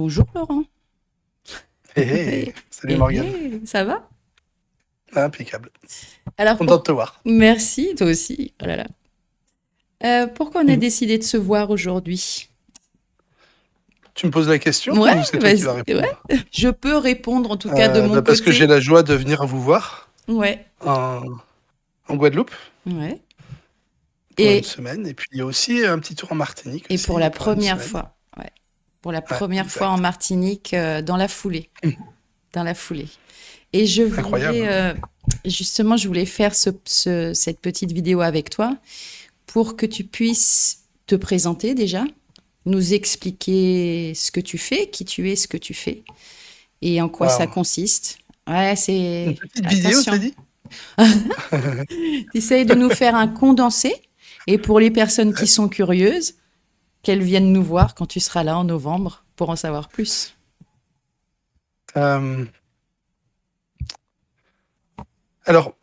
Bonjour Laurent. Hé hé, Hey, salut hey, Morgane. hey, ça va? Impeccable. Alors Content de te voir. merci, toi aussi. Oh là là. Pourquoi on a Mhm. décidé de se voir aujourd'hui? Tu me poses la question Ouais, ou c'est toi qui vas vas-y, ouais. répondre? Je peux répondre en tout cas de mon Parce que j'ai côté. la joie de venir vous voir Ouais, en, en Guadeloupe ouais. pour une Et, semaine. Et puis il y a aussi un petit tour en Martinique et pour la aussi pour une première semaine. fois, ouais. Pour la Ouais, première fois en exact. Martinique, dans la foulée, Mhm. dans la foulée. Et je Incroyable, voulais, hein. justement, je voulais faire cette petite vidéo avec toi pour que tu puisses te présenter déjà, nous expliquer ce que tu fais, qui tu es, ce que tu fais et en quoi ça Waouh. consiste. Ouais, Une c'est... petite vidéo, t'as Attention. dit? Tu essayes de nous faire un condensé et pour les personnes qui sont curieuses, qu'elles viennent nous voir quand tu seras là en novembre pour en savoir plus. Euh, alors,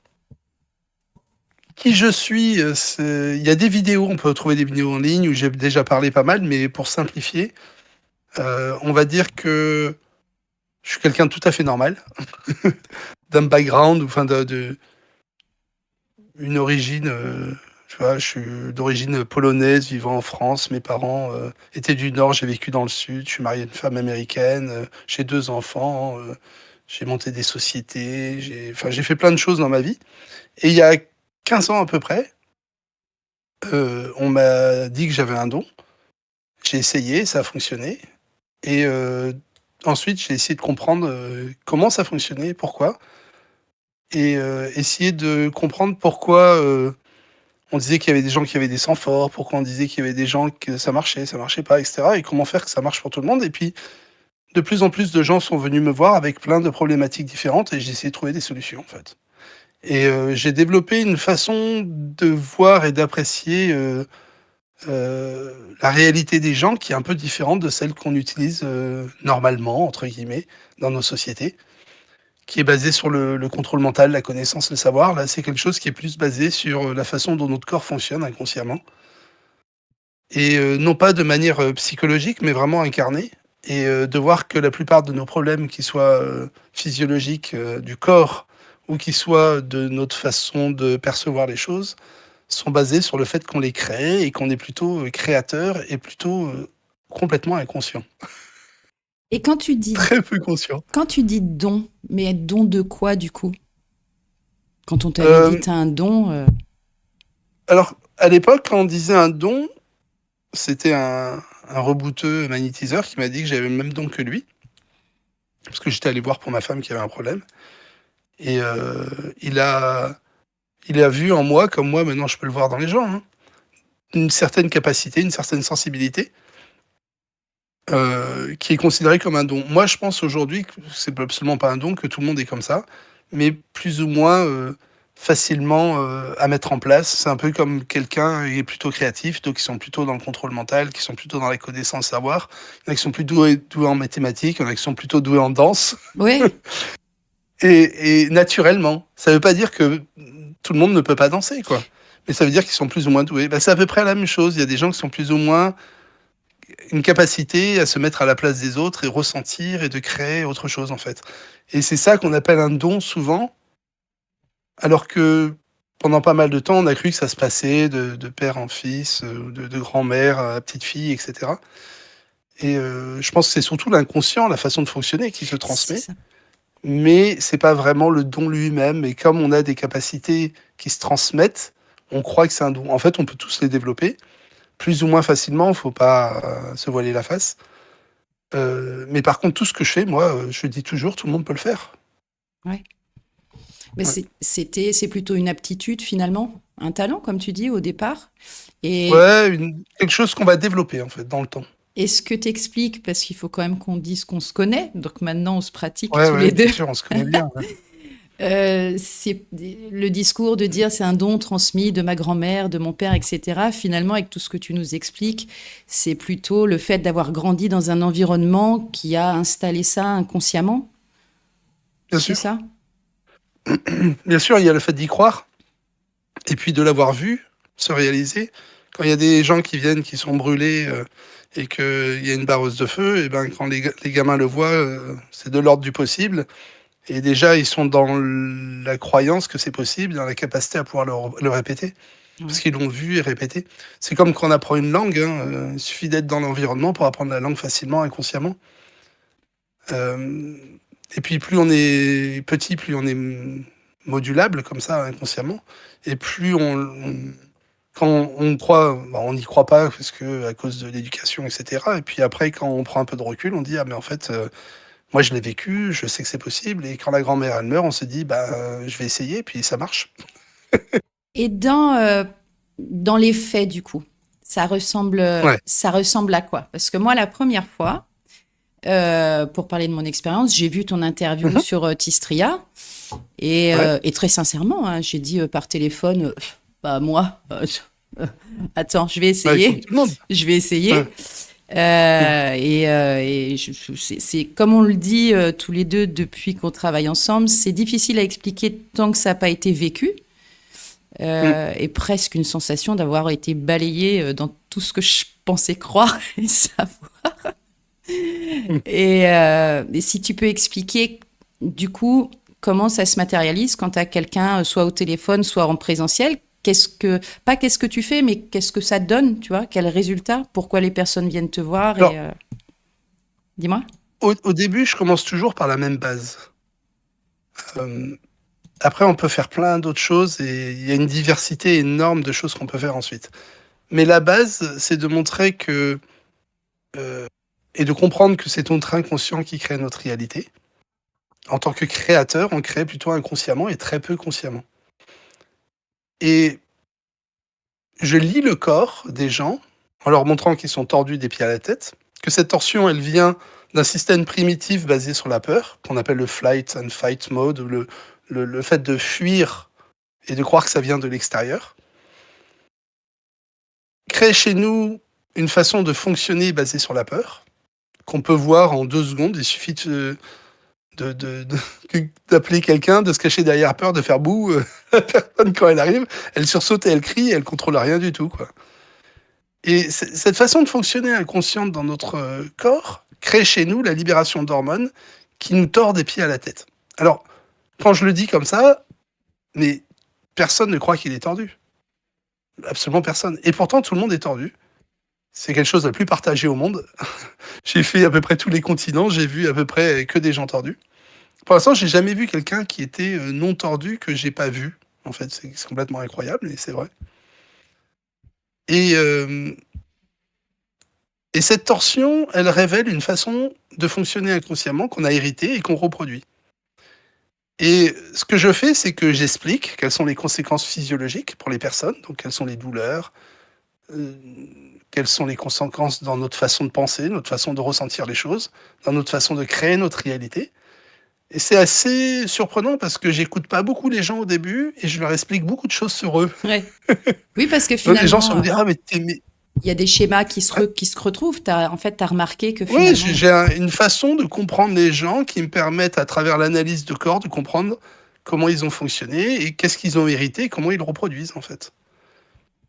qui je suis, il y a des vidéos, on peut trouver des vidéos en ligne où j'ai déjà parlé pas mal, mais pour simplifier, on va dire que je suis quelqu'un de tout à fait normal, d'un background, enfin une origine, tu vois, je suis d'origine polonaise, vivant en France. Mes parents étaient du Nord, j'ai vécu dans le Sud. Je suis marié à une femme américaine, j'ai 2 enfants, j'ai monté des sociétés, enfin, j'ai fait plein de choses dans ma vie. Et il y a 15 ans à peu près, on m'a dit que j'avais un don. J'ai essayé, ça a fonctionné. Et ensuite, j'ai essayé de comprendre comment ça fonctionnait, pourquoi. Et essayer de comprendre pourquoi on disait qu'il y avait des gens qui avaient des sangs forts, pourquoi on disait qu'il y avait des gens que ça marchait pas, etc. Et comment faire que ça marche pour tout le monde. Et puis, de plus en plus de gens sont venus me voir avec plein de problématiques différentes et j'ai essayé de trouver des solutions, en fait. Et j'ai développé une façon de voir et d'apprécier la réalité des gens qui est un peu différente de celle qu'on utilise normalement, entre guillemets, dans nos sociétés, qui est basée sur le contrôle mental, la connaissance, le savoir. Là, c'est quelque chose qui est plus basé sur la façon dont notre corps fonctionne inconsciemment. Et non pas de manière psychologique, mais vraiment incarnée. Et de voir que la plupart de nos problèmes, qu'ils soient physiologiques du corps ou qu'ils soient de notre façon de percevoir les choses, sont basés sur le fait qu'on les crée et qu'on est plutôt créateur et plutôt complètement inconscient. Et Très peu conscient. quand tu dis don, mais don de quoi du coup? Quand on t'avait dit Euh, t'as un don, alors, à l'époque, quand on disait un don, c'était un rebouteux magnétiseur qui m'a dit que j'avais le même don que lui, parce que j'étais allé voir pour ma femme qui avait un problème. Et il a, il a vu en moi, comme moi maintenant je peux le voir dans les gens, hein, une certaine capacité, une certaine sensibilité qui est considérée comme un don. Moi, je pense aujourd'hui que c'est absolument pas un don, que tout le monde est comme ça, mais plus ou moins facilement à mettre en place. C'est un peu comme quelqu'un qui est plutôt créatif, d'autres qui sont plutôt dans le contrôle mental, qui sont plutôt dans la connaissance, savoir. Il y en a qui sont plus doués en mathématiques, il y en a qui sont plutôt doués en danse. ouais. Et naturellement. Ça veut pas dire que tout le monde ne peut pas danser, quoi. Mais ça veut dire qu'ils sont plus ou moins doués. Bah, c'est à peu près la même chose. Il y a des gens qui sont plus ou moins une capacité à se mettre à la place des autres et ressentir et de créer autre chose, en fait. Et c'est ça qu'on appelle un don souvent, alors que pendant pas mal de temps, on a cru que ça se passait de père en fils, de grand-mère à petite-fille, etc. Et je pense que c'est surtout l'inconscient, la façon de fonctionner qui se C'est transmet. ça. Mais c'est pas vraiment le don lui-même. Et comme on a des capacités qui se transmettent, on croit que c'est un don. En fait, on peut tous les développer, plus ou moins facilement, faut pas se voiler la face. Mais par contre, tout ce que je fais, moi, je dis toujours, tout le monde peut le faire. Ouais. Mais Ouais, c'est plutôt une aptitude finalement, un talent comme tu dis au départ. Et ouais quelque chose qu'on va développer, en fait, dans le temps. est-ce que tu expliques, parce qu'il faut quand même qu'on dise qu'on se connaît, donc maintenant on se pratique Ouais, tous ouais, les deux, bien sûr, on se connaît bien. Ouais. c'est le discours de dire c'est un don transmis de ma grand-mère, de mon père, etc. Finalement, avec tout ce que tu nous expliques, c'est plutôt le fait d'avoir grandi dans un environnement qui a installé ça inconsciemment, Bien c'est sûr. ça? Bien sûr, il y a le fait d'y croire, et puis de l'avoir vu se réaliser. Quand il y a des gens qui viennent, qui sont brûlés, et qu'il y a une barreuse de feu, et ben quand les gamins le voient, c'est de l'ordre du possible. Et déjà, ils sont dans la croyance que c'est possible, dans la capacité à pouvoir le répéter, parce Ouais. qu'ils l'ont vu et répété. C'est comme quand on apprend une langue, hein, il suffit d'être dans l'environnement pour apprendre la langue facilement, inconsciemment. Et puis plus on est petit, plus on est modulable comme ça, inconsciemment, et plus quand on croit, bah, on n'y croit pas parce que à cause de l'éducation, et cetera. Et puis après, quand on prend un peu de recul, on dit: «Ah mais en fait, moi je l'ai vécu, je sais que c'est possible», et quand la grand-mère, elle meurt, on se dit: «Bah, je vais essayer», puis ça marche. Et dans les faits, du coup, Ouais. ça ressemble à quoi? Parce que moi, la première fois, pour parler de mon expérience, j'ai vu ton interview Mmh. sur Tistria Ouais. et très sincèrement, hein, j'ai dit par téléphone, bah moi, attends, je vais Ouais, comme essayer, tout le monde. je vais Ouais. essayer. Mmh. C'est comme on le dit tous les deux depuis qu'on travaille ensemble, c'est difficile à expliquer tant que ça n'a pas été vécu. Mmh. Et presque une sensation d'avoir été balayée dans tout ce que je pensais croire et savoir. Mmh. Et si tu peux expliquer, du coup, comment ça se matérialise quand tu as quelqu'un, soit au téléphone, soit en présentiel, pas qu'est-ce que tu fais, mais qu'est-ce que ça donne, tu vois, quel résultat, pourquoi les personnes viennent te voir Alors, dis-moi. au début, je commence toujours par la même base. Hem, Après, on peut faire plein d'autres choses et il y a une diversité énorme de choses qu'on peut faire ensuite. Mais la base, c'est de montrer que, heu et de comprendre que c'est notre inconscient qui crée notre réalité. En tant que créateur, on crée plutôt inconsciemment et très peu consciemment. Et je lis le corps des gens en leur montrant qu'ils sont tordus des pieds à la tête, que cette torsion, elle vient d'un système primitif basé sur la peur, qu'on appelle le flight and fight mode, ou le fait de fuir et de croire que ça vient de l'extérieur. Crée chez nous une façon de fonctionner basée sur la peur, qu'on peut voir en 2 secondes. Il suffit de d'appeler quelqu'un, de se cacher derrière la peur, de faire bouh, la personne quand elle arrive, elle sursaute et elle crie et elle contrôle rien du tout, quoi. Et cette façon de fonctionner inconsciente dans notre, corps, crée chez nous la libération d'hormones qui nous tord des pieds à la tête. Alors, quand je le dis comme ça, mais personne ne croit qu'il est tordu. Absolument personne. Et pourtant tout le monde est tordu. C'est quelque chose de le plus partagé au monde. J'ai fait à peu près tous les continents, j'ai vu à peu près que des gens tordus. Pour l'instant, j'ai jamais vu quelqu'un qui était, non tordu que j'ai pas vu. En fait, c'est complètement incroyable et c'est vrai. Et hem et cette torsion, elle révèle une façon de fonctionner inconsciemment qu'on a hérité et qu'on reproduit. Et ce que je fais, c'est que j'explique quelles sont les conséquences physiologiques pour les personnes, donc quelles sont les douleurs, heu, quelles sont les conséquences dans notre façon de penser, notre façon de ressentir les choses, dans notre façon de créer notre réalité. Et c'est assez surprenant parce que j'écoute pas beaucoup les gens au début et je leur explique beaucoup de choses sur eux. Ouais. Oui, parce que Donc les gens sont finalement, me dire: «Ah mais tu mais» il y a des schémas ouais, qui se retrouvent. En fait, tu as remarqué que ouais, finalement, une façon de comprendre les gens qui me permettent, à travers l'analyse de corps, de comprendre comment ils ont fonctionné et qu'est-ce qu'ils ont hérité et comment ils le reproduisent, en fait.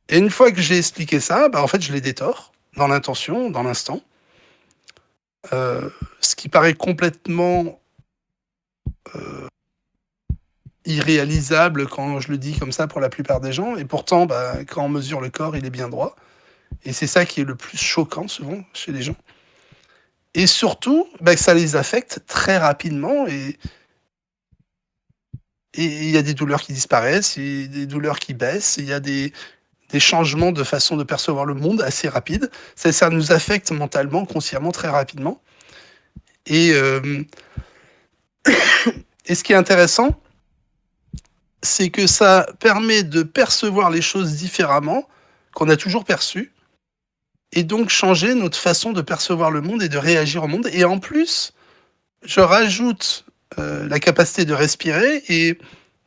Et une fois que j'ai expliqué ça, bah, en fait, je les détors dans l'intention, dans l'instant, ce qui paraît complètement, heu, irréalisable quand je le dis comme ça pour la plupart des gens, et pourtant, bah, quand on mesure le corps, il est bien droit. Et c'est ça qui est le plus choquant souvent chez les gens. Et surtout, bah, que ça les affecte très rapidement, et il y a des douleurs qui disparaissent, il y a des douleurs qui baissent, il y a des changements de façon de percevoir le monde assez rapides. Ça nous affecte mentalement, consciemment, très rapidement. Et, et ce qui est intéressant, c'est que ça permet de percevoir les choses différemment, qu'on a toujours perçues, et donc changer notre façon de percevoir le monde et de réagir au monde. Et en plus, je rajoute, la capacité de respirer et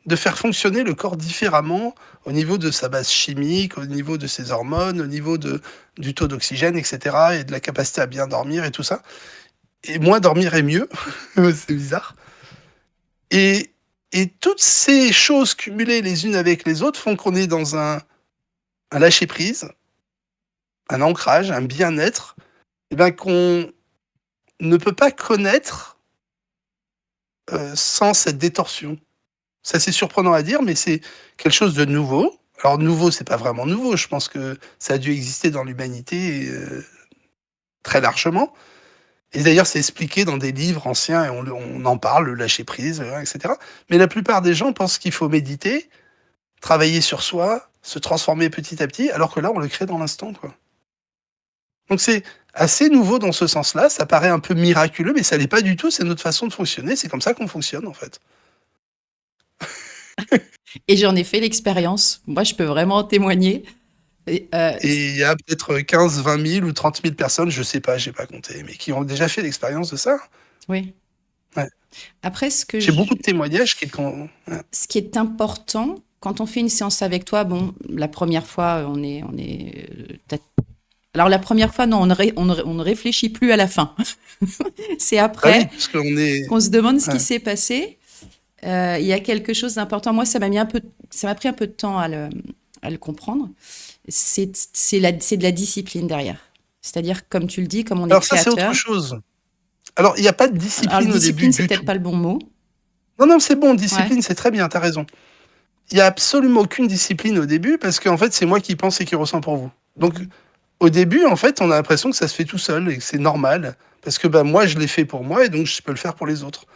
de faire fonctionner le corps différemment au niveau de sa base chimique, au niveau de ses hormones, au niveau du taux d'oxygène, et cetera, et de la capacité à bien dormir et tout ça. Et moins dormir est mieux, c'est bizarre. Et toutes ces choses cumulées les unes avec les autres font qu'on est dans un lâcher prise, un ancrage, un bien-être, Et ben, qu'on ne peut pas connaître, sans cette détorsion. C'est assez surprenant à dire, mais c'est quelque chose de nouveau. Alors nouveau, c'est pas vraiment nouveau, je pense que ça a dû exister dans l'humanité, très largement. Et d'ailleurs, c'est expliqué dans des livres anciens et on en parle, le lâcher prise, et cetera. Mais la plupart des gens pensent qu'il faut méditer, travailler sur soi, se transformer petit à petit, alors que là, on le crée dans l'instant, quoi. Donc c'est assez nouveau dans ce sens-là, ça paraît un peu miraculeux, mais ça l'est pas du tout, c'est notre façon de fonctionner, c'est comme ça qu'on fonctionne, en fait. Et j'en ai fait l'expérience. Moi, je peux vraiment en témoigner. Et, Et il y a peut-être 15, 20 000 ou 30 000 personnes, je sais pas, j'ai pas compté, mais qui ont déjà fait l'expérience de ça. oui. Ouais. Après, J'ai beaucoup de témoignages qui con ouais. ce qui est important, quand on fait une séance avec toi, bon, la première fois, alors la première fois, non, on ne réfléchit plus à la fin. C'est Bah oui, après parce qu'on est qu'on se demande ce qui ouais. s'est passé. Il y a quelque chose d'important. Moi, ça m'a pris un peu de temps à le comprendre. C'est de la discipline derrière. C'est-à-dire, comme tu le dis, comme on est Alors ça, c'est autre créateur. chose. Alors il y a pas de Alors, discipline au début discipline, c'est du peut-être tout. pas le bon mot. Non, non, c'est bon, Ouais. discipline, c'est très bien, tu as raison. Il y a absolument aucune discipline au début parce qu'en fait, c'est moi qui pense et qui ressens pour vous. Donc Mhm. au début, en fait, on a l'impression que ça se fait tout seul et que c'est normal parce que, bah, moi, je l'ai fait pour moi et donc je peux le faire pour les autres.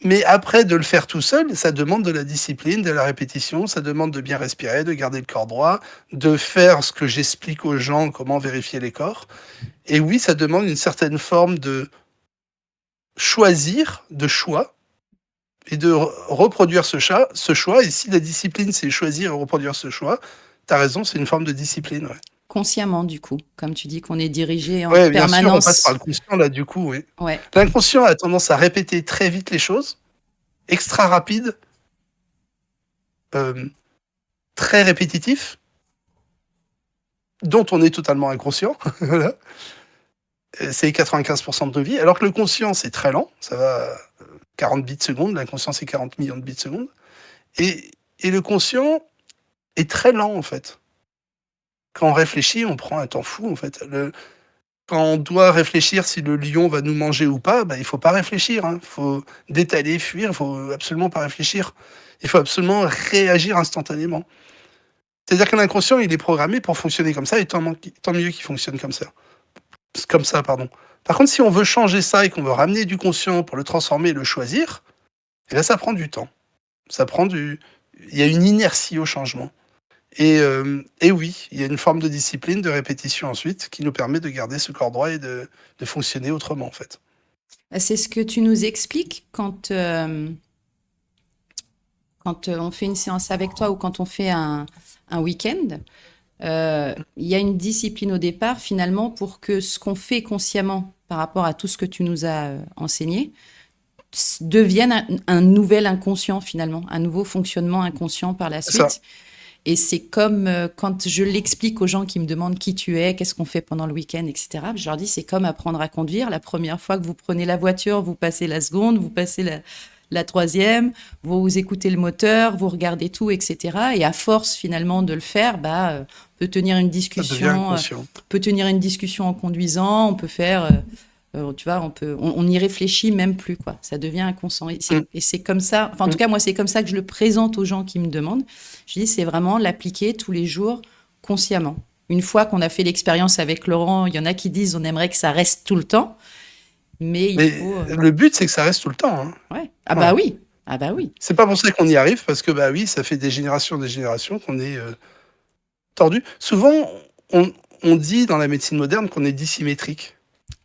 Mais après, de le faire tout seul, ça demande de la discipline, de la répétition, ça demande de bien respirer, de garder le corps droit, de faire ce que j'explique aux gens, comment vérifier les corps. Et oui, ça demande une certaine forme de choisir, de choix, et de reproduire ce choix. Et si la discipline, c'est choisir et reproduire ce choix, tu as raison, c'est une forme de discipline. Ouais. Consciemment, du coup. Comme tu dis qu'on est dirigé en Ouais, bien sûr, on passe par permanence. le conscient, là, du coup, oui. Ouais. L'inconscient a tendance à répéter très vite les choses, extra rapide, euh, très répétitif, dont on est totalement inconscient. Voilà. C'est 95% de nos vies. Alors que le conscient, c'est très lent, ça va 40 bits secondes, l'inconscient, c'est 40 millions de bits secondes. Et le conscient est très lent, en fait. Quand on réfléchit, on prend un temps fou, en fait. Quand on doit réfléchir si le lion va nous manger ou pas, bah, il faut pas réfléchir. Il faut détailler, fuir, il faut absolument pas réfléchir. Il faut absolument réagir instantanément. C'est-à-dire que l'inconscient, il est programmé pour fonctionner comme ça, et tant mieux qu'il fonctionne comme ça, pardon. Par contre, si on veut changer ça et qu'on veut ramener du conscient pour le transformer et le choisir, eh bien, ça prend du temps. Ça prend du... Il y a une inertie au changement. Et oui, il y a une forme de discipline, de répétition ensuite, qui nous permet de garder ce corps droit et de fonctionner autrement, en fait. C'est ce que tu nous expliques quand on fait une séance avec toi ou quand on fait un week-end. Il y a une discipline au départ, finalement, pour que ce qu'on fait consciemment par rapport à tout ce que tu nous as enseigné devienne un nouvel inconscient, finalement, un nouveau fonctionnement inconscient par la C'est ça. suite. Et c'est comme quand je l'explique aux gens qui me demandent qui tu es, qu'est-ce qu'on fait pendant le week-end, etc. Je leur dis, c'est comme apprendre à conduire. La première fois que vous prenez la voiture, vous passez la seconde, vous passez la troisième, vous écoutez le moteur, vous regardez tout, etc. Et à force finalement de le faire, on peut tenir une Ça devient discussion, inconscient. en conduisant, on peut faire, tu vois, on n'y réfléchit même plus, quoi. Ça devient inconscient. Mm, Et c'est comme ça, enfin en tout mm. cas moi c'est comme ça que je le présente aux gens qui me demandent. Je dis c'est vraiment l'appliquer tous les jours consciemment. Une fois qu'on a fait l'expérience avec Laurent, il y en a qui disent on aimerait que ça reste tout le temps, mais il Mais faut, le but, c'est que ça reste tout le temps. Hein. ouais. Ah bah Voilà. oui, ah bah oui. C'est pas pour ça qu'on y arrive, parce que, bah oui, ça fait des générations qu'on est tordu. Souvent, on, on dit dans la médecine moderne qu'on est dissymétrique.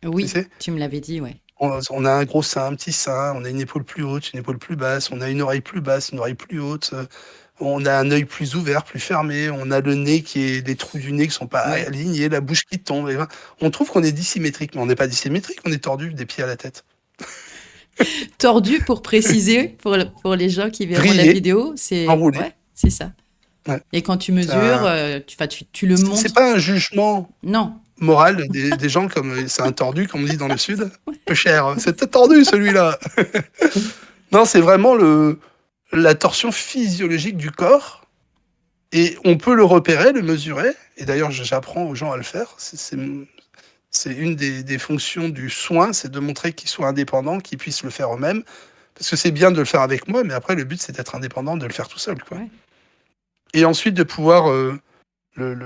Tu Oui, sais, tu me l'avais dit, ouais. on a un gros sein, un petit sein, on a une épaule plus haute, une épaule plus basse, on a une oreille plus basse, une oreille plus haute, on a un œil plus ouvert, plus fermé, on a le nez qui est des trous du nêt qui sont pas Ouais. alignés, la bouche qui tombe. Et ben, on trouve qu'on est dissymétrique, mais on n'est pas dissymétrique, on est tordu des pieds à la tête. Tordu pour préciser, pour les gens qui verront la Grillé, vidéo, c'est enroulé. ouais, c'est ça. Ouais. Et quand tu C'est mesures, un- tu le c'est montres. pas un jugement Non, moral des gens comme c'est un tordu, comme on dit dans le sud. Peu cher, c'était tordu celui-là. Non, c'est vraiment la torsion physiologique du corps. Et on peut le repérer, le mesurer. Et d'ailleurs, j'apprends aux gens à le faire. C'est une des fonctions du soin, c'est de montrer qu'ils soient indépendants, qu'ils puissent le faire eux-mêmes. Parce que c'est bien de le faire avec moi, mais après le but, c'est d'être indépendant, de le faire tout seul, quoi. Ouais. Et ensuite de pouvoir, le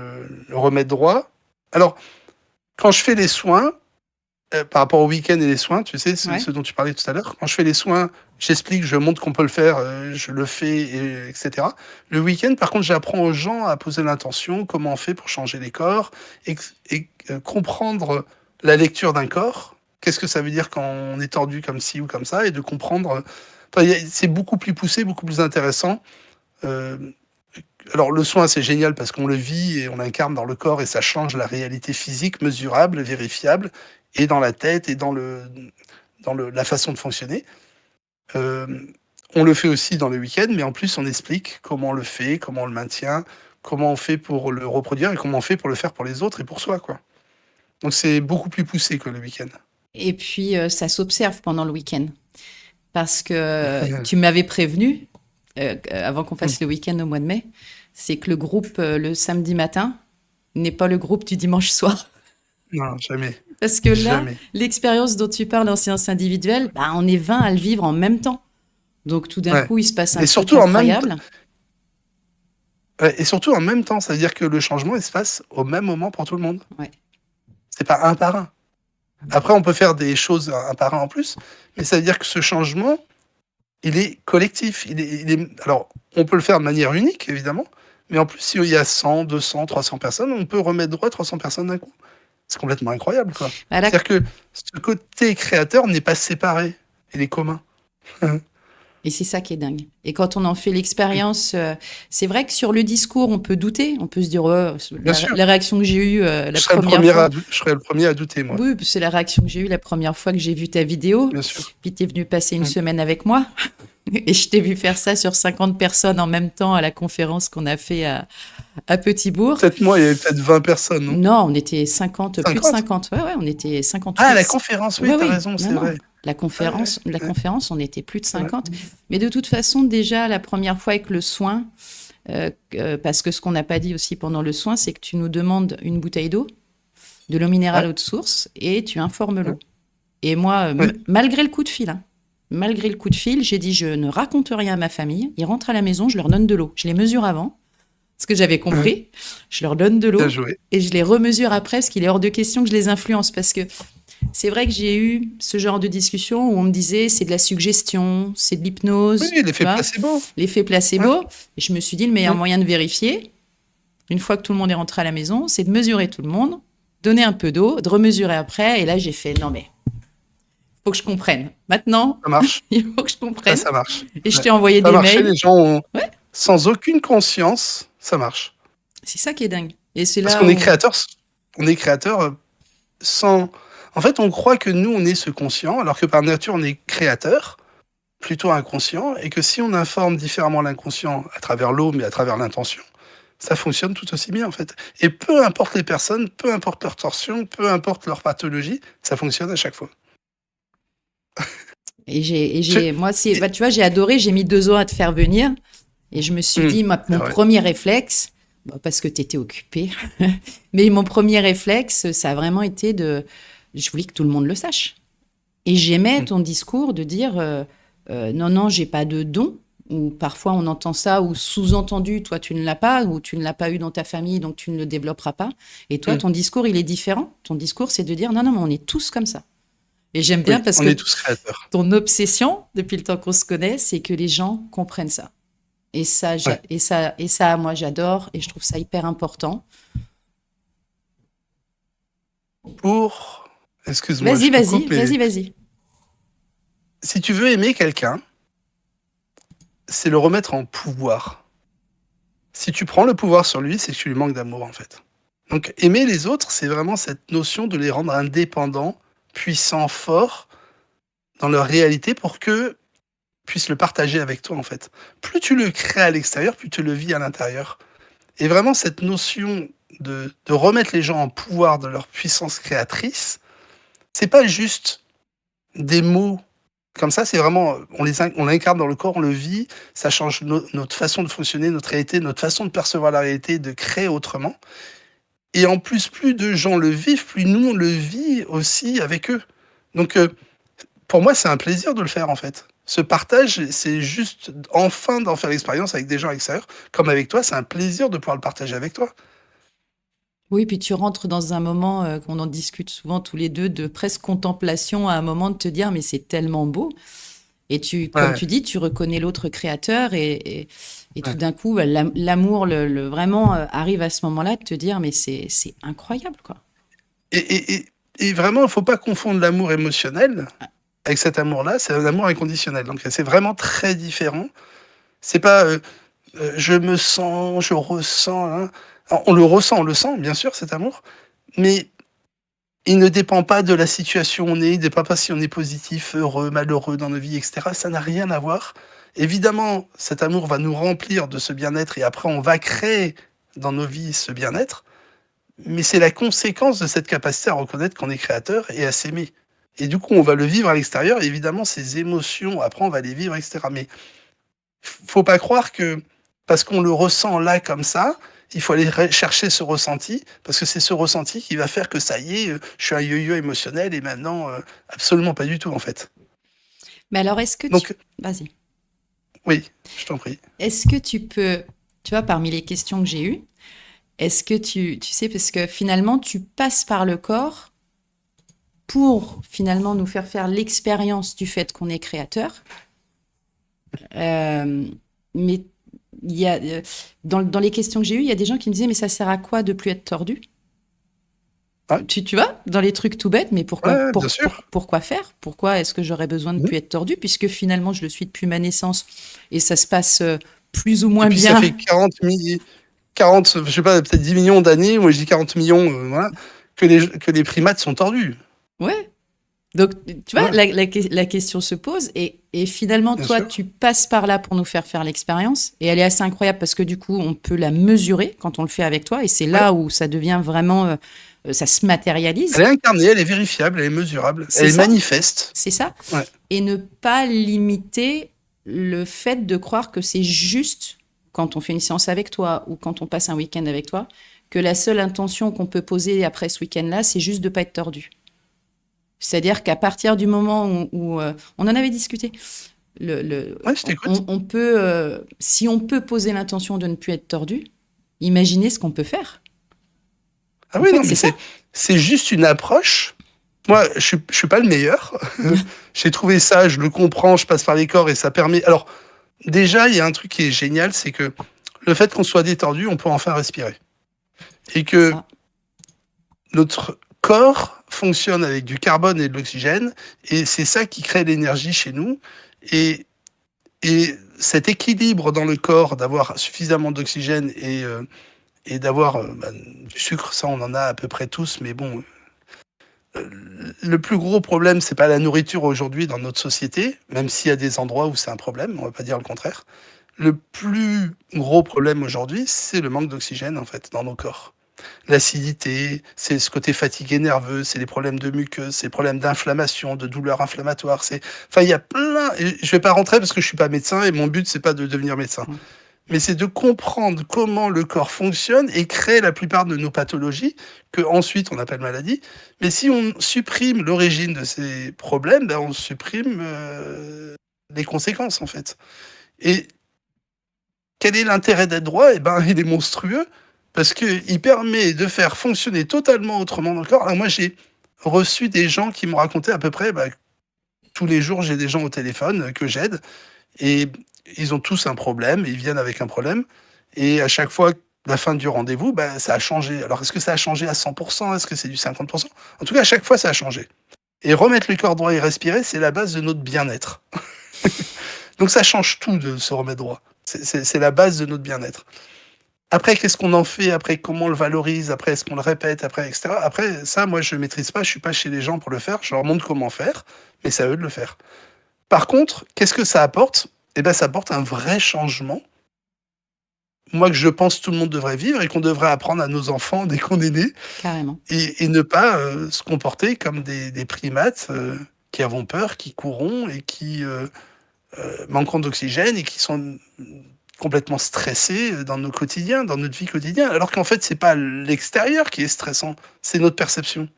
remettre droit. Alors, quand je fais les soins, par rapport au week-end et les soins, tu sais, ce Ouais. dont tu parlais tout à l'heure, quand je fais les soins, j'explique, je montre qu'on peut le faire, je le fais, et etc. Le week-end, par contre, j'apprends aux gens à poser l'intention, comment on fait pour changer les corps, comprendre la lecture d'un corps. Qu'est-ce que ça veut dire quand on est tordu comme ci ou comme ça, et de comprendre. Enfin, c'est beaucoup plus poussé, beaucoup plus intéressant. Euh, alors le soin, c'est génial parce qu'on le vit et on l'incarne dans le corps et ça change la réalité physique, mesurable, vérifiable, et dans la tête et la façon de fonctionner. Euh, on le fait aussi dans le week-end, mais en plus on explique comment on le fait, comment on le maintient, comment on fait pour le reproduire et comment on fait pour le faire pour les autres et pour soi, quoi. Donc c'est beaucoup plus poussé que le week-end. Et puis, ça s'observe pendant le week-end. Parce que tu m'avais prévenu, avant qu'on fasse le week-end au mois de mai, c'est que le groupe le samedi matin n'est pas le groupe du dimanche soir. Non, jamais, Parce que là, jamais. l'expérience dont tu parles en séance individuelle, bah, on est 20 à le vivre en même temps. Donc tout d'un Ouais. coup, il se passe un Et truc surtout en même temps. incroyable. Ouais, et surtout en même temps, ça veut dire que le changement, il se passe au même moment pour tout le monde. Ouais. C'est pas un par un. Après, on peut faire des choses un par un en plus, mais ça veut dire que ce changement, il est collectif. Alors, on peut le faire de manière unique, évidemment, mais en plus, s'il y a 100, 200, 300 personnes, on peut remettre droit 300 personnes d'un coup. C'est complètement incroyable, quoi. Bah là, C'est-à-dire que ce côté créateur n'est pas séparé, il est commun. et c'est ça qui est dingue. Et quand on en fait l'expérience, c'est vrai que sur le discours, on peut douter. On peut se dire, oh, Bien sûr, la réaction que j'ai eue la je serais le première premier fois. je serais le premier à douter, moi, Oui, c'est la réaction que j'ai eue la première fois que j'ai vu ta vidéo. bien sûr. Puis tu es venu passer une Mm. semaine avec moi. Et je t'ai vu faire ça sur 50 personnes en même temps à la conférence qu'on a fait à Petit-Bourg. Peut-être moi, il y avait peut-être 20 personnes, non? Non, on était 50, plus de 50? 50. Ouais, ouais, on était Ah, la 58. conférence, oui, Ouais, t'as oui, raison, non, c'est non. vrai. Ouais, ouais, La ouais, conférence, on était plus de c'est vrai. 50. Mais de toute façon, déjà, la première fois avec le soin, parce que ce qu'on n'a pas dit aussi pendant le soin, c'est que tu nous demandes une bouteille d'eau, de l'eau minérale Ouais, haute source, et tu informes ouais, l'eau. Et moi, ouais. malgré le coup de fil, hein, malgré le coup de fil, j'ai dit, je ne raconte rien à ma famille. Ils rentrent à la maison, je leur donne de l'eau. Je les mesure avant, ce que j'avais Hein, compris. Je leur donne de bien l'eau joué. et je les remesure après, parce qu'il est hors de question que je les influence. Parce que c'est vrai que j'ai eu ce genre de discussion où on me disait, c'est de la suggestion, c'est de Oui, l'hypnose, tu l'effet vois, placebo. l'effet Ouais. placebo. Et je me suis dit, le meilleur Mm. moyen de vérifier, une fois que tout le monde est rentré à la maison, c'est de mesurer tout le monde, donner un peu d'eau, de remesurer après. Et là, j'ai fait, non mais faut que je comprenne. Maintenant, Ça marche. il faut que je Ouais, comprenne. ça marche. Et je Ouais. t'ai envoyé Ça a des marché, les mails. gens ont, Ouais, sans aucune conscience, ça marche. c'est ça qui est dingue. Et c'est Parce là qu'on est où... créateur, sans. En fait, on croit que nous, on est ce conscient, alors que par nature, on est créateur, plutôt inconscient, et que si on informe différemment l'inconscient à travers l'eau, mais à travers l'intention, ça fonctionne tout aussi bien, en fait. Et peu importe les personnes, peu importe leur torsion, peu importe leur pathologie, ça fonctionne à chaque fois. Je- Moi, c'est, et- bah, tu vois, j'ai adoré, j'ai mis 2 ans à te faire venir. Et je me suis dit, C'est mon vrai. premier réflexe, bah, parce que tu étais occupé, mais mon premier réflexe, ça a vraiment été de. Je voulais que tout le monde le sache. Et j'aimais Mm. ton discours de dire non, non, j'ai pas de don. Ou parfois on entend ça, ou sous-entendu, toi tu ne l'as pas, ou tu ne l'as pas eu dans ta famille, donc tu ne le développeras pas. Et toi, Mm. ton discours, il est différent. Ton discours, c'est de dire non, non, mais on est tous comme ça. Et j'aime bien Oui, parce on que est tous créateurs. ton obsession, depuis le temps qu'on se connaît, c'est que les gens comprennent ça. Et ça, Ouais. moi, j'adore et je trouve ça hyper important. Pour. Excuse-moi, Vas-y, je te vas-y, coupe, mais vas-y, vas-y. si tu veux aimer quelqu'un, c'est le remettre en pouvoir. Si tu prends le pouvoir sur lui, c'est que tu lui manques d'amour, en fait. Donc, aimer les autres, c'est vraiment cette notion de les rendre indépendants, puissants, forts dans leur réalité pour que puissent le partager avec toi, en fait. Plus tu le crées à l'extérieur, plus tu le vis à l'intérieur. Et vraiment, cette notion de remettre les gens en pouvoir de leur puissance créatrice, c'est pas juste des mots comme ça, c'est vraiment, on l'incarne dans le corps, on le vit, ça change notre façon de fonctionner, notre réalité, notre façon de percevoir la réalité, de créer autrement. et en plus de gens le vivent, plus nous on le vit aussi avec eux. Donc pour moi, c'est un plaisir de le faire, en fait. Ce partage, c'est juste enfin d'en faire l'expérience avec des gens extérieurs, comme avec toi, c'est un plaisir de pouvoir le partager avec toi. Oui, puis tu rentres dans un moment, qu'on en discute souvent tous les 2, de presque contemplation, à un moment de te dire: «Mais c'est tellement beau». Et comme Ouais, tu dis, tu reconnais l'autre créateur et tout ouais. d'un coup, bah, l'amour vraiment arrive à ce moment-là de te dire, mais c'est incroyable, quoi. Et et et et vraiment, il faut pas confondre l'amour émotionnel avec cet amour-là, c'est un amour inconditionnel. Donc c'est vraiment très différent. C'est pas, je me sens, je ressens, hein. Alors on le ressent, on le sent, bien sûr, cet amour, mais il ne dépend pas de la situation où on est, il ne dépend pas si on est positif, heureux, malheureux dans nos vies, et cetera. Ça n'a rien à voir. Évidemment, cet amour va nous remplir de ce bien-être et après on va créer dans nos vies ce bien-être, mais c'est la conséquence de cette capacité à reconnaître qu'on est créateur et à s'aimer. Et du coup, on va le vivre à l'extérieur. Évidemment, ces émotions, après, on va les vivre, et cetera. Mais faut pas croire que parce qu'on le ressent là comme ça, il faut aller chercher ce ressenti, parce que c'est ce ressenti qui va faire que ça y est, je suis un yo-yo émotionnel et maintenant, absolument pas du tout en fait. Mais alors, est-ce que tu... Donc Vas-y. oui, je t'en prie. Est-ce que tu peux, tu vois, parmi les questions que j'ai eues, est-ce que tu sais, parce que finalement, tu passes par le corps pour finalement nous faire l'expérience du fait qu'on est créateur. Euh, mais il y a, dans les questions que j'ai eues, il y a des gens qui me disaient, mais ça sert à quoi de plus être tordu? Ouais, Tu vois, dans les trucs tout bêtes, mais ouais, pourquoi, ouais, bien sûr. pourquoi faire? Pourquoi est-ce que j'aurais besoin de Mmh. plus être tordu? Puisque finalement, je le suis depuis ma naissance et ça se passe plus ou Et moins puis ça fait bien. 40, je sais pas, peut-être 10 millions d'années, moi je dis 40 millions, voilà, que les primates sont tordus. Ouais. Donc, tu vois, Ouais, la question se pose et finalement, bien toi, sûr. tu passes par là pour nous faire l'expérience et elle est assez incroyable parce que du coup, on peut la mesurer quand on le fait avec toi et c'est Ouais. là où ça devient vraiment, ça se Elle matérialise. est incarnée, elle est vérifiable, elle est mesurable, elle C'est est ça, manifeste. c'est ça. Ouais. Et ne pas limiter le fait de croire que c'est juste quand on fait une séance avec toi ou quand on passe un week-end avec toi, que la seule intention qu'on peut poser après ce week-end-là, c'est juste de pas être tordu. C'est-à-dire qu'à partir du moment où on en avait discuté, Ouais, je t'écoute. on peut, si on peut poser l'intention de ne plus être tordu, imaginez ce qu'on peut faire. Ah En oui, fait, non, c'est mais ça. c'est juste une approche. Moi, je suis pas le meilleur. J'ai trouvé ça, je le comprends, je passe par les corps et ça permet. Alors, déjà, il y a un truc qui est génial, c'est que le fait qu'on soit détendu, on peut enfin respirer. Et C'est que ça. notre corps fonctionne avec du carbone et de l'oxygène, et c'est ça qui crée l'énergie chez nous. Et, et cet équilibre dans le corps, d'avoir suffisamment d'oxygène et d'avoir bah, du sucre, ça on en a à peu près tous, mais bon, le plus gros problème, c'est pas la nourriture aujourd'hui dans notre société, même s'il y a des endroits où c'est un problème, on va pas dire le contraire. Le plus gros problème aujourd'hui, c'est le manque d'oxygène en fait dans nos corps. L'acidité, c'est ce côté fatigué nerveux, c'est les problèmes de muqueuse, c'est les problèmes d'inflammation, de douleurs inflammatoires. C'est, enfin, il y a plein. Et je vais pas rentrer parce que je suis pas médecin et mon but c'est pas de devenir médecin, Ouais. mais c'est de comprendre comment le corps fonctionne et crée la plupart de nos pathologies, que ensuite on appelle maladie. Mais si on supprime l'origine de ces problèmes, ben on supprime les conséquences en fait. Et quel est l'intérêt d'être droit? Eh ben, il est monstrueux parce qu'il permet de faire fonctionner totalement autrement dans le corps. Alors moi, j'ai reçu des gens qui m'ont raconté à peu près, bah, tous les jours, j'ai des gens au téléphone que j'aide et ils ont tous un problème, ils viennent avec un problème et à chaque fois, la fin du rendez-vous, bah, ça a changé. Alors, est-ce que ça a changé à 100? Est-ce que c'est du 50? En tout cas, à chaque fois, ça a changé. Et remettre le corps droit et respirer, c'est la base de notre bien-être. Donc ça change tout de se remettre droit. C'est la base de notre bien-être. Après, qu'est-ce qu'on en fait? Après, comment on le valorise? Après, est-ce qu'on le répète? Après, et cetera. Après, ça, moi, je maîtrise pas. Je suis pas chez les gens pour le faire. Je leur montre comment faire, mais c'est à eux de le faire. Par contre, qu'est-ce que ça apporte? Eh ben, ça apporte un vrai changement. Moi, que je pense tout le monde devrait vivre et qu'on devrait apprendre à nos enfants dès qu'on est né Carrément. et ne pas se comporter comme des primates qui avons peur, qui courront et qui manqueront d'oxygène et qui sont complètement stressés dans nos quotidiens, dans notre vie quotidienne, alors qu'en fait, c'est pas l'extérieur qui est stressant, c'est notre perception.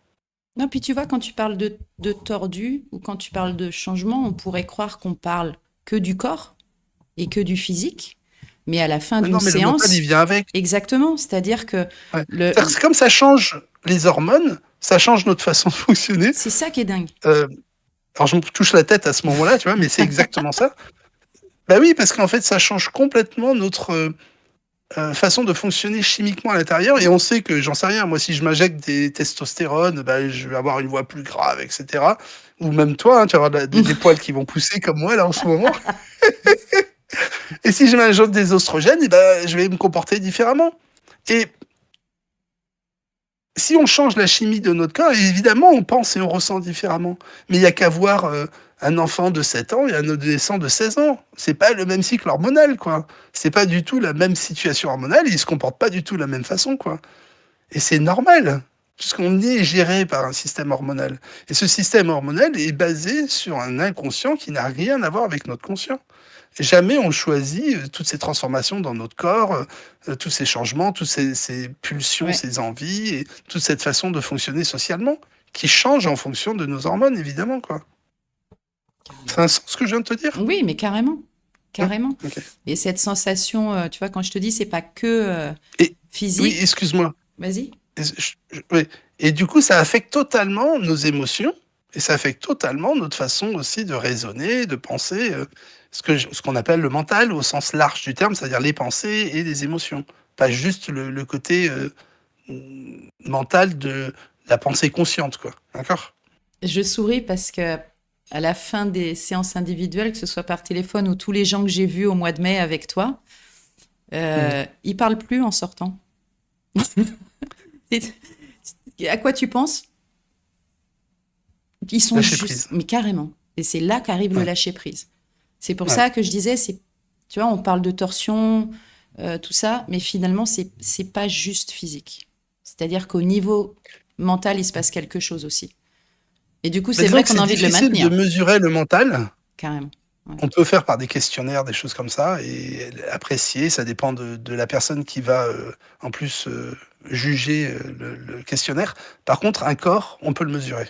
Non, puis tu vois, quand tu parles de tordu ou quand tu parles de changement, on pourrait croire qu'on parle que du corps et que du physique, mais à la fin Mais d'une non, mais le mental, il séance, vient avec. exactement, c'est-à-dire que Ouais. le, C'est-à-dire que c'est comme ça change les hormones, ça change notre façon de fonctionner. c'est ça qui est dingue. Euh, alors je me touche la tête à ce moment-là, tu vois, mais c'est exactement ça. Bah oui, parce qu'en fait, ça change complètement notre façon de fonctionner chimiquement à l'intérieur. Et on sait que, j'en sais rien, moi, si je m'injecte des testostérones, bah, je vais avoir une voix plus grave, etc. Ou même toi, hein, tu vas avoir des poils qui vont pousser comme moi, là, en ce moment. Et si je m'injecte des oestrogènes, eh ben, je vais me comporter différemment. Et si on change la chimie de notre corps, évidemment, on pense et on ressent différemment. Mais il y a qu'à voir un enfant de 7 ans et un adolescent de 16 ans. C'est pas le même cycle hormonal, quoi. C'est pas du tout la même situation hormonale, ils se comportent pas du tout de la même façon, quoi. Et c'est normal, puisqu'on est géré par un système hormonal. Et ce système hormonal est basé sur un inconscient qui n'a rien à voir avec notre conscient. Jamais on choisit toutes ces transformations dans notre corps, tous ces changements, toutes ces pulsions, Ouais. ces envies, et toute cette façon de fonctionner socialement, qui change en fonction de nos hormones, évidemment, quoi. C'est un sens ce que je viens de te dire? Oui, mais carrément, Hein. carrément. Ok. Et cette sensation, tu vois, quand je te dis, c'est pas que Et oui, physique. excuse-moi. Vas-y. Oui. Et du coup, ça affecte totalement nos émotions et ça affecte totalement notre façon aussi de raisonner, de penser, ce qu'on appelle le mental au sens large du terme, c'est-à-dire les pensées et les émotions. Pas juste le côté mental de la pensée consciente, quoi. D'accord? Je souris parce que à la fin des séances individuelles, que ce soit par téléphone ou tous les gens que j'ai vus au mois de mai avec toi, Mhm. ils parlent plus en sortant. À quoi tu penses? Ils sont Lâcher juste, prise. mais carrément. Et c'est là qu'arrive le Ouais. lâcher prise. C'est pour Ouais. ça que je disais, c'est, tu vois, on parle de torsion, tout ça, mais finalement, c'est pas juste physique. C'est-à-dire qu'au niveau mental, il se passe quelque chose aussi. Et du coup, Mais c'est disons vrai que qu'on a c'est envie de le difficile de maintenir, mesurer le mental. carrément. Ouais. On peut faire par des questionnaires, des choses comme ça, et apprécier. Ça dépend de la personne qui va, en plus, juger le questionnaire. Par contre, un corps, on peut le mesurer.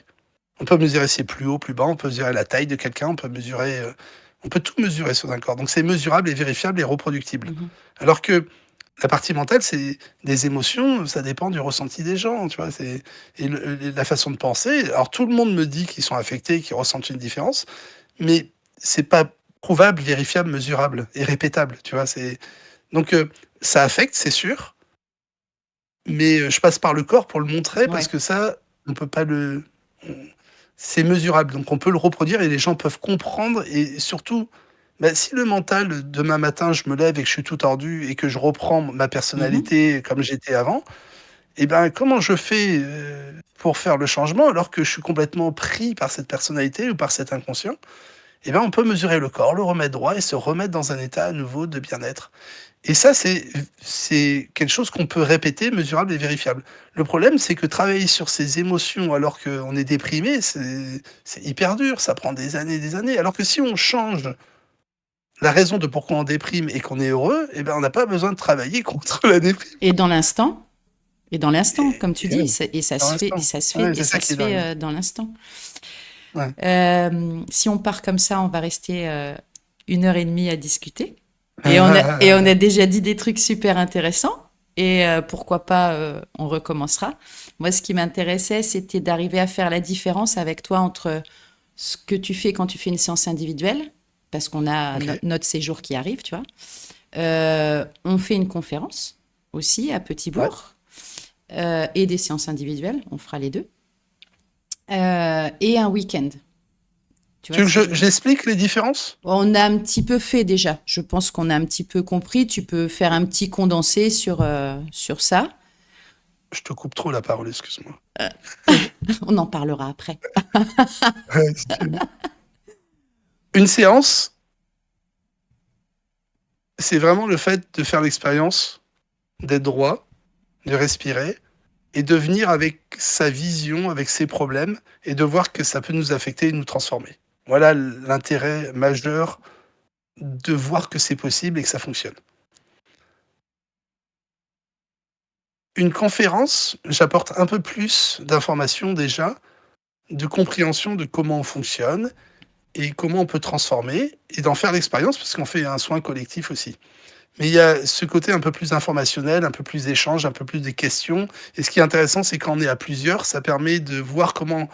On peut mesurer si c'est plus haut, plus bas, on peut mesurer la taille de quelqu'un, on peut mesurer, on peut tout mesurer sur un corps. Donc c'est mesurable et vérifiable et reproductible. Mhm. Alors que la partie mentale, c'est des émotions, ça dépend du ressenti des gens, tu vois. Et la façon de penser. Alors tout le monde me dit qu'ils sont affectés, qu'ils ressentent une différence, mais c'est pas prouvable, vérifiable, mesurable et répétable, tu vois. Donc ça affecte, c'est sûr, mais je passe par le corps pour le montrer parce Ouais. que ça, on peut pas c'est mesurable, donc on peut le reproduire et les gens peuvent comprendre. Et surtout, bah, si le mental, demain matin, je me lève et que je suis tout tordu et que je reprends ma Mhm. personnalité comme j'étais avant, et ben comment je fais pour faire le changement alors que je suis complètement pris par cette personnalité ou par cet inconscient? Et ben on peut mesurer le corps, le remettre droit et se remettre dans un état à nouveau de bien-être. Et ça, c'est quelque chose qu'on peut répéter, mesurable et vérifiable. Le problème, c'est que travailler sur ses émotions alors qu'on est déprimé, c'est hyper dur, ça prend des années et des années. Alors que si on change la raison de pourquoi on déprime et qu'on est heureux, eh ben, on n'a pas besoin de travailler contre la déprime. Et dans l'instant, et dans l'instant, Et, comme tu et dis, oui, et ça dans se fait, et l'instant. ça se fait, Ouais, et c'est ça ça qui se est fait dingue. dans l'instant. Ouais. Si on part comme ça, on va rester 1 heure et demie à discuter. Et on a déjà dit des trucs super intéressants. Et pourquoi pas, on recommencera. Moi, ce qui m'intéressait, c'était d'arriver à faire la différence avec toi entre ce que tu fais quand tu fais une séance individuelle, parce qu'on a Ok. notre séjour qui arrive, tu vois. On fait une conférence aussi à Petit Ouais. Bourg et des séances individuelles, on fera les deux. Et un week-end. Tu Tu vois veux ce que que je veux dire? j'explique les différences? On a un petit peu fait déjà. Je pense qu'on a un petit peu compris. Tu peux faire un petit condensé sur ça. Je te coupe trop la parole, excuse-moi. On en parlera après. Ouais, si tu veux. Une séance, c'est vraiment le fait de faire l'expérience, d'être droit, de respirer et de venir avec sa vision, avec ses problèmes et de voir que ça peut nous affecter et nous transformer. Voilà l'intérêt majeur de voir que c'est possible et que ça fonctionne. Une conférence, j'apporte un peu plus d'informations déjà, de compréhension de comment on fonctionne et comment on peut transformer et d'en faire l'expérience parce qu'on fait un soin collectif aussi. Mais il y a ce côté un peu plus informationnel, un peu plus d'échange, un peu plus des questions et ce qui est intéressant, c'est quand on est à plusieurs, ça permet de voir comment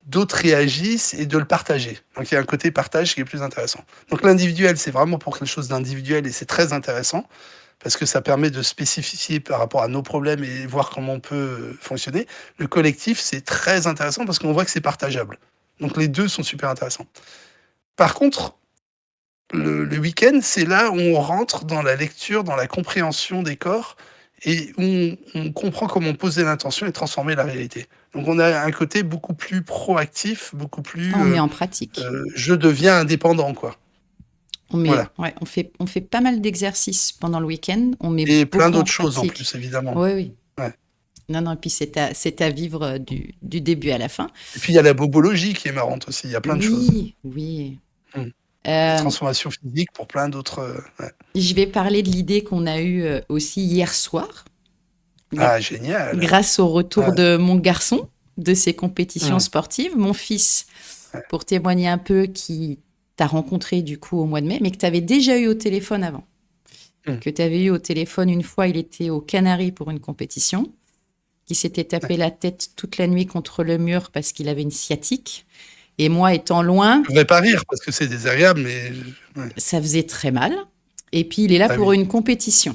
d'autres réagissent et de le partager. Donc il y a un côté partage qui est plus intéressant. Donc l'individuel, c'est vraiment pour quelque chose d'individuel et c'est très intéressant parce que ça permet de spécifier par rapport à nos problèmes et voir comment on peut fonctionner. Le collectif, c'est très intéressant parce qu'on voit que c'est partageable. Donc les 2 sont super intéressants. Par contre, le week-end, c'est là où on rentre dans la lecture, dans la compréhension des corps et où on comprend comment poser l'intention et transformer la réalité. Donc on a un côté beaucoup plus proactif, beaucoup Ah, plus, on met en pratique. je deviens indépendant, quoi. Voilà Ouais, on fait pas mal d'exercices pendant le week-end. On met et plein beaucoup en d'autres choses en pratique. plus, évidemment. Oui, oui. Ouais Non, non, et puis c'est à vivre du début à la fin. et puis il y a la bobologie qui est marrante aussi, il y a plein de choses. Oui, oui. Mmh. Les Euh, transformations physiques pour plein d'autres, ouais. je vais parler de l'idée qu'on a eue aussi hier soir, gra- Ah génial! grâce au retour Ouais, de mon garçon de ses compétitions mmh, sportives. Mon fils, ouais, pour témoigner un peu, qui t'a rencontré du coup au mois de mai, mais que tu avais déjà eu au téléphone avant. mmh, Que tu avais eu au téléphone une fois, il était aux Canaries pour une compétition, qui s'était ouais. tapé la tête toute la nuit contre le mur parce qu'il avait une sciatique. Et moi, étant loin, Je devrais pas rire parce que c'est désagréable, mais ouais. ça faisait très mal. Et puis, il est là Ah pour oui. une compétition.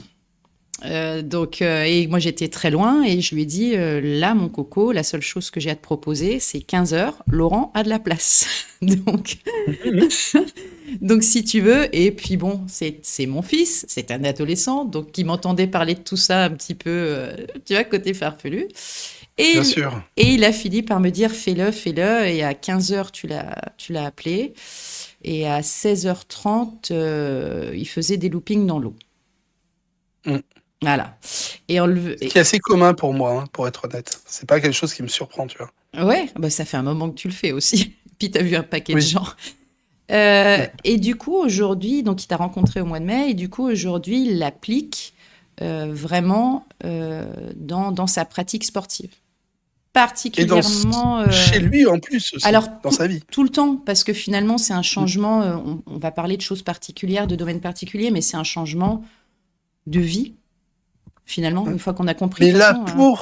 Et moi, j'étais très loin et je lui ai dit, là, mon coco, la seule chose que j'ai à te proposer, c'est 15 heures. Laurent a de la place. donc, Mmh. donc, si tu veux, et puis bon, c'est mon fils, c'est un adolescent, donc qui m'entendait parler de tout ça un petit peu, tu vois, côté farfelu. Bien Et, sûr. et il a fini par me dire, fais-le, fais-le. Et à 15 heures, tu l'as appelé. Et à 16h30, il faisait des loopings dans l'eau. Mmh. Voilà. Et on le, Ce qui est assez commun pour moi, hein, pour être honnête. C'est pas quelque chose qui me surprend, tu vois? ouais, bah ça fait un moment que tu le fais aussi. Puis tu as vu un paquet de Oui, gens. ouais. Et du coup, aujourd'hui, donc il t'a rencontré au mois de mai, et du coup, aujourd'hui, il l'applique vraiment dans sa pratique sportive. Et dans s Particulièrement, chez lui en plus aussi, alors dans sa vie. tout le temps, parce que finalement, c'est un Mmh. changement, on va parler de choses particulières, de domaines particuliers, mais c'est un changement de vie, finalement, Ouais. une fois qu'on a compris, de Mais toute façon.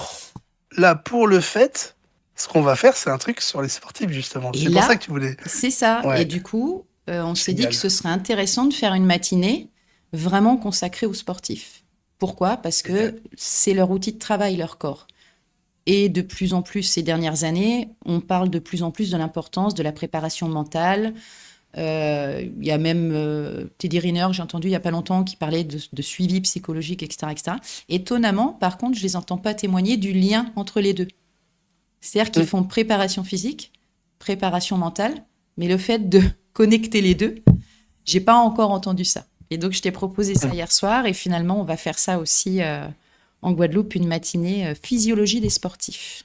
là, pour le fait, ce qu'on va faire, c'est un truc sur les sportifs justement. Et C'est pour ça là, que tu voulais c'est ça. Et ouais, du coup, on s'est dit que génial. ce serait intéressant de faire une matinée vraiment consacrée aux sportifs. Pourquoi? Parce Génial. que c'est leur outil de travail, leur corps. Et de plus en plus, ces dernières années, on parle de plus en plus de l'importance de la préparation mentale. Il y a même Teddy Riner, j'ai entendu il n'y a pas longtemps, qui parlait de suivi psychologique, etc., etc. Étonnamment, par contre, je ne les entends pas témoigner du lien entre les deux. C'est-à-dire qu'ils Mmh. font préparation physique, préparation mentale, mais le fait de connecter les deux, j'ai pas encore entendu ça. Et donc, je t'ai proposé ça Mmh. hier soir, et finalement, on va faire ça aussi en Guadeloupe, une matinée physiologie des sportifs.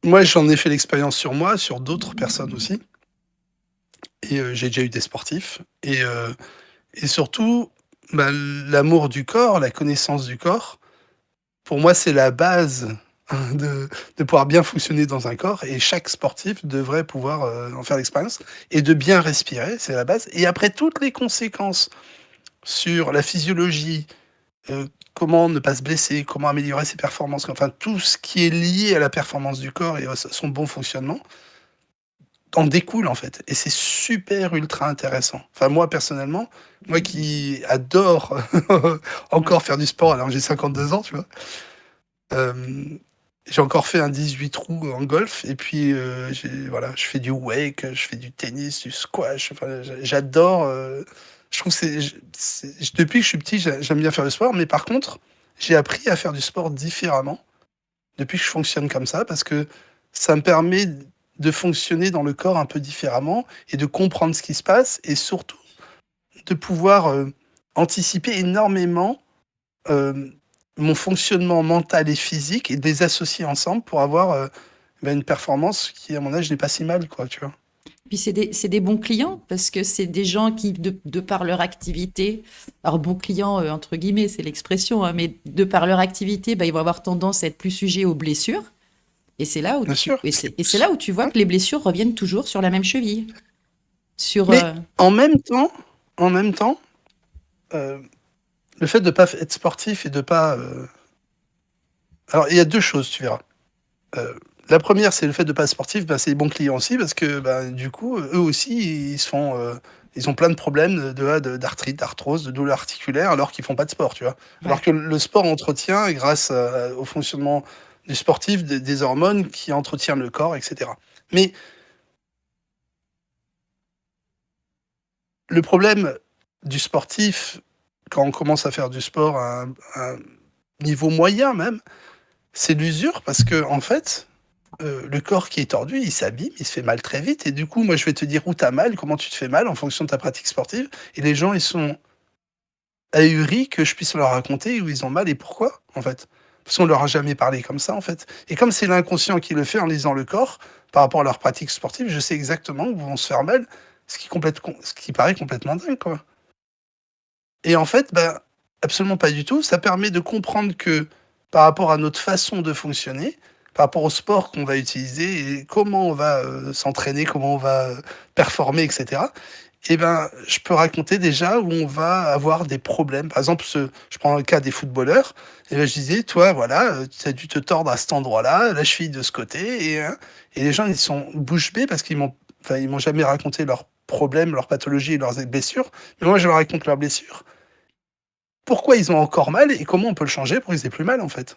Moi, j'en ai fait l'expérience sur moi, sur d'autres personnes aussi et j'ai déjà eu des sportifs et surtout, bah, l'amour du corps, la connaissance du corps, pour moi, c'est la base de pouvoir bien fonctionner dans un corps et chaque sportif devrait pouvoir, en faire l'expérience et de bien respirer, c'est la base et après toutes les conséquences sur la physiologie, comment ne pas se blesser, comment améliorer ses performances, enfin tout ce qui est lié à la performance du corps et à son bon fonctionnement, en découle en fait et c'est super ultra intéressant. Enfin moi personnellement, moi qui adore Ouais. encore faire du sport alors que j'ai 52 ans, tu vois? Hem, j'ai encore fait un 18 trous en golf et puis, voilà, je fais du wake, je fais du tennis, du squash, enfin j'adore, je trouve que depuis que je suis petit, j'aime bien faire du sport, mais par contre, j'ai appris à faire du sport différemment depuis que je fonctionne comme ça parce que ça me permet de fonctionner dans le corps un peu différemment et de comprendre ce qui se passe et surtout de pouvoir, anticiper énormément, hem, mon fonctionnement mental et physique et de les associer ensemble pour avoir, une performance qui, à mon âge, n'est pas si mal quoi, tu vois? Puis c'est des bons clients parce que c'est des gens qui, de par leur activité, alors bons clients, entre guillemets, c'est l'expression, hein, mais de par leur activité, bah, ils vont avoir tendance à être plus sujets aux blessures. Bien sûr. Et c'est là où tu vois Ouais. que les blessures reviennent toujours sur la même cheville. Sur, Mais en même temps, euh, le fait de pas être sportif et de pas. Alors, il y a deux choses, tu verras. Euh, la première, c'est le fait de pas être sportif, bah, c'est les bons clients aussi, parce que bah, du coup, eux aussi, ils ont plein de problèmes d'arthrite, d'arthrose, de douleurs articulaires, alors qu'ils font pas de sport, tu vois. Alors ouais. que le sport entretient, grâce au fonctionnement du sportif, des hormones qui entretiennent le corps, etc. Mais le problème du sportif, quand on commence à faire du sport à un niveau moyen même, c'est l'usure, parce que en fait, le corps qui est tordu, il s'abîme, il se fait mal très vite. Et du coup, moi, je vais te dire où tu as mal, comment tu te fais mal en fonction de ta pratique sportive. Et les gens, ils sont ahuris que je puisse leur raconter où ils ont mal et pourquoi, en fait. Parce qu'on leur a jamais parlé comme ça, en fait. Et comme c'est l'inconscient qui le fait en lisant le corps, par rapport à leur pratique sportive, je sais exactement où vont se faire mal, ce qui paraît complètement dingue, quoi. Et en fait, ben, absolument pas du tout. Ça permet de comprendre que par rapport à notre façon de fonctionner, par rapport au sport qu'on va utiliser et comment on va s'entraîner, comment on va performer, etc. Et ben, je peux raconter déjà où on va avoir des problèmes. Par exemple, je prends le cas des footballeurs. Et ben, je disais, toi, voilà, tu as dû te tordre à cet endroit-là, la cheville de ce côté. Et les gens, ils sont bouche bée parce ils m'ont jamais raconté leurs problèmes, leurs pathologies et leurs blessures. Mais moi, je leur raconte leurs blessures, pourquoi ils ont encore mal et comment on peut le changer pour qu'ils aient plus mal, en fait.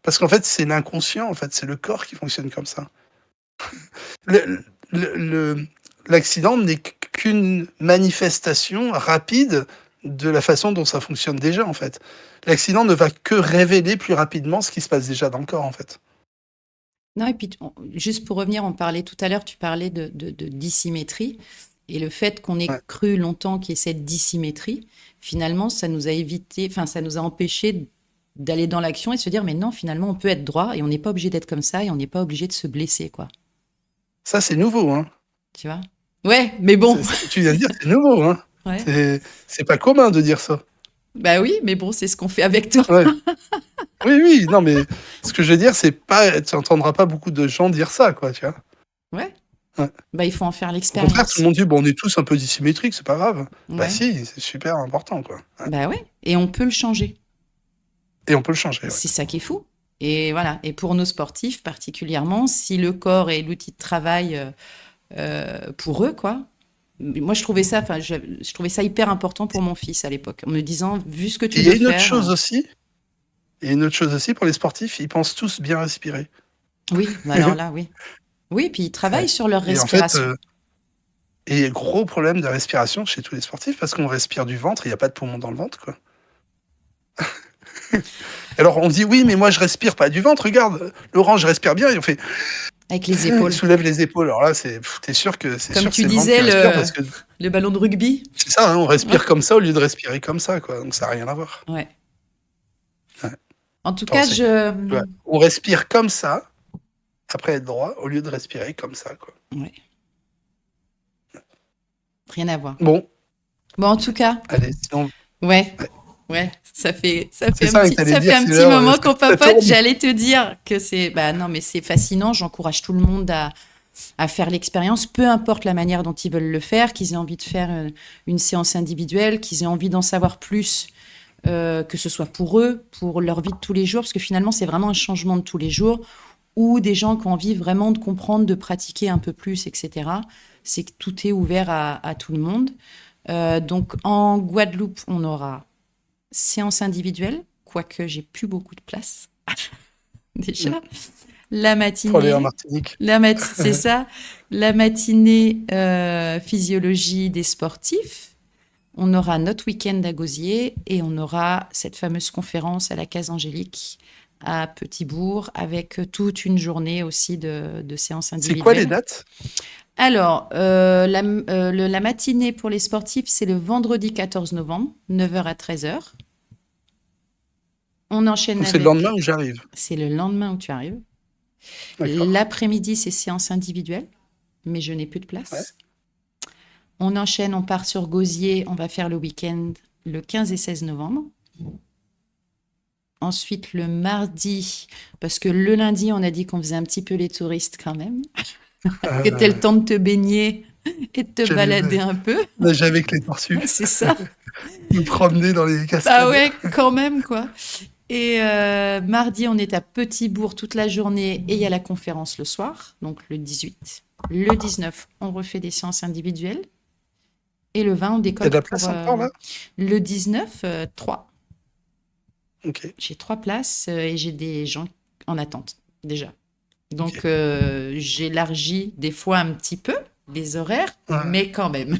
Parce qu'en fait, c'est l'inconscient, en fait, c'est le corps qui fonctionne comme ça. Le le l'accident n'est qu'une manifestation rapide de la façon dont ça fonctionne déjà, en fait. L'accident ne va que révéler plus rapidement ce qui se passe déjà dans le corps, en fait. Non, et puis, juste pour revenir, on parlait tout à l'heure, tu parlais de dissymétrie. Et le fait qu'on ait Ouais. cru longtemps qu'il y ait cette dissymétrie, finalement, ça nous a évité, enfin, ça nous a empêché d'aller dans l'action et de se dire, mais non, finalement, on peut être droit et on n'est pas obligé d'être comme ça et on n'est pas obligé de se blesser, quoi. Ça, c'est nouveau, hein. Tu vois? Ouais, mais bon. Ce que tu viens de dire, c'est nouveau, hein. Ouais. C'est pas commun de dire ça. Bah oui, mais bon, c'est ce qu'on fait avec toi. Ouais. Oui, oui, non, mais ce que je veux dire, c'est pas, tu entendras pas beaucoup de gens dire ça, quoi, tu vois. Ouais. Ouais. Bah, il faut en faire Au contraire, tout le l'expérience. monde dit, bon, on est tous un peu dissymétriques, c'est pas grave. Bah Ouais. si, c'est super important, quoi. Ouais. Bah ouais. Et on peut le changer. Et on peut le changer, ouais. C'est ça qui est fou. Et voilà. Et pour nos sportifs particulièrement, si le corps est l'outil de travail pour eux, quoi. Moi, je trouvais ça, enfin, je trouvais ça hyper important pour mon fils à l'époque, en me disant, vu ce que Et tu il y veux a une autre faire, chose aussi, il y a une autre chose aussi pour les sportifs, ils pensent tous bien respirer. oui, bah alors là, oui. Oui, puis ils travaillent Ouais. sur leur Et en fait, respiration. et gros problème de respiration chez tous les sportifs parce qu'on respire du ventre, il n'y a pas de poumon dans le ventre, quoi. Alors on dit oui, mais moi je respire pas du ventre, regarde, Laurent, je respire bien, et on fait, Avec les il épaules. soulève les épaules. Alors là, t'es sûr Comme que tu c'est le ventre qui disais, respire parce que le ballon de rugby. c'est ça, hein, on Ouais. respire comme ça au lieu de respirer comme ça, quoi. Donc ça n'a rien à voir. Ouais. Ouais. En tout Alors, cas, tu vois, on respire comme ça après être droit au lieu de respirer comme ça, quoi. ouais, rien à voir. Bon, Bon, en tout cas, allez, sinon, ouais, ouais. ouais, C'est ça que t'allais ça fait dire, un c'est petit l'heure, moment qu'on ça papote. tourne. J'allais te dire que c'est, bah non, mais c'est fascinant. J'encourage tout le monde à faire l'expérience, peu importe la manière dont ils veulent le faire, qu'ils aient envie de faire une séance individuelle, qu'ils aient envie d'en savoir plus, que ce soit pour eux, pour leur vie de tous les jours, parce que finalement, c'est vraiment un changement de tous les jours, ou des gens qui ont envie vraiment de comprendre, de pratiquer un peu plus, etc. C'est que tout est ouvert à tout le monde. Donc, en Guadeloupe, on aura séance individuelle, quoique j'ai plus beaucoup de place déjà. La Pour aller en matinée, Martinique. c'est ça, la matinée physiologie des sportifs. On aura notre week-end à Gosier et on aura cette fameuse conférence à la Case Angélique à Petit-Bourg avec toute une journée aussi de séances C'est quoi les individuelles. dates? Alors, la matinée pour les sportifs, c'est le vendredi 14 novembre, 9 heures à 13 heures. On enchaîne Donc c'est le lendemain avec... où j'arrive. C'est le lendemain où tu arrives. D'accord. L'après-midi, c'est séance individuelle. mais je n'ai plus de Ouais. place. On enchaîne, on part sur Gosier, on va faire le week-end le 15 et 16 novembre. Ensuite, le mardi, parce que le lundi, on a dit qu'on faisait un petit peu les touristes quand même, que t'aies le Euh, temps de te baigner et de te J'allais balader un peu. nager avec les tortues, C'est ça. nous promener dans les Bah cascades. ouais, quand même, quoi. Et mardi, on est à Petit-Bourg toute la journée et il y a la conférence le soir, donc le 18. Le 19, on refait des séances individuelles. Et le 20, on Il y a de décolle la pour place encore là? le 19, 3. Ok, J'ai 3 places et j'ai des gens en attente déjà. Donc, ok. j'élargis des fois un petit peu les horaires, Ouais, mais quand même.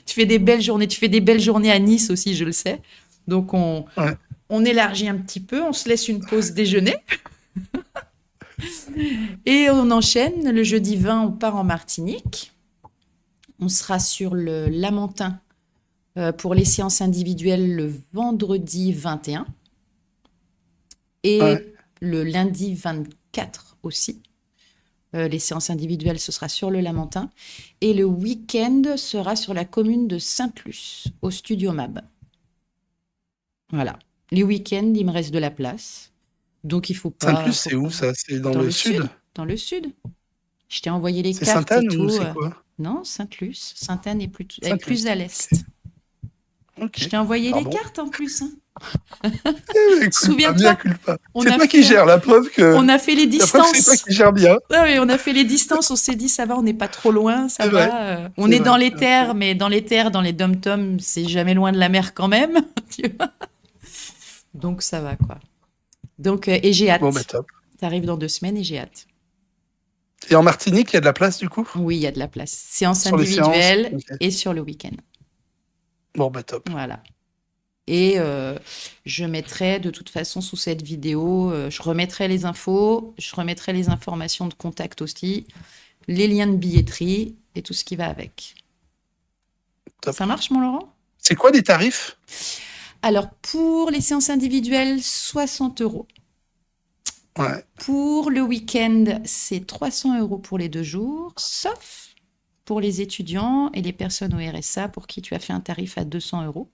Tu fais des belles journées. Tu fais des belles journées à Nice aussi, je le sais. Donc, ouais, on élargit un petit peu, on se laisse une pause déjeuner et on enchaîne. Le jeudi 20, on part en Martinique. On sera sur le Lamentin pour les séances individuelles le vendredi 21 ouais. et le lundi 24 aussi. Les séances individuelles, ce sera sur le Lamentin. Et le week-end sera sur la commune de Sainte-Luce, au Studio Mab. Voilà. Les week-ends, il me reste de la place. Donc, il faut Sainte-Luce, faut c'est où pas. ça? C'est dans Dans le le sud? sud. Dans le sud. Je t'ai envoyé les C'est cartes et Sainte-Anne ou tout. c'est quoi? Non, Sainte-Luce. Sainte-Anne est Sainte-Luce. plus à Ok, l'est. Je ok. t'ai envoyé les Pardon. cartes en plus, hein. Mea culpa, mea Souviens-toi, culpa. on C'est a toi qui fait, gères, on a fait les la preuve c'est toi distances. qui gères bien. Ah oui, on a fait les distances. On s'est dit, ça va, on n'est pas trop loin, ça C'est vrai, va. On c'est est dans vrai. les terres, Ok. mais dans les terres, dans les dom-toms, c'est jamais loin de la mer quand même. Tu vois. Donc ça va, quoi. Donc, et j'ai Bon, bah hâte. top. T'arrives dans 2 semaines et j'ai hâte. Et en Martinique, il y a de la place du coup? Oui, il y a de la place. Séance Sur les séances? individuelle Ok. et sur le week-end. Bon, bah top. Voilà. Et je mettrai de toute façon sous cette vidéo, je remettrai les infos, je remettrai les informations de contact aussi, les liens de billetterie et tout ce qui va avec. Top. Ça marche, mon Laurent? C'est quoi les tarifs? Alors, pour les séances individuelles, 60 euros. Ouais. Pour le week-end, c'est 300 euros pour les 2 jours, sauf pour les étudiants et les personnes au RSA pour qui tu as fait un tarif à 200 euros.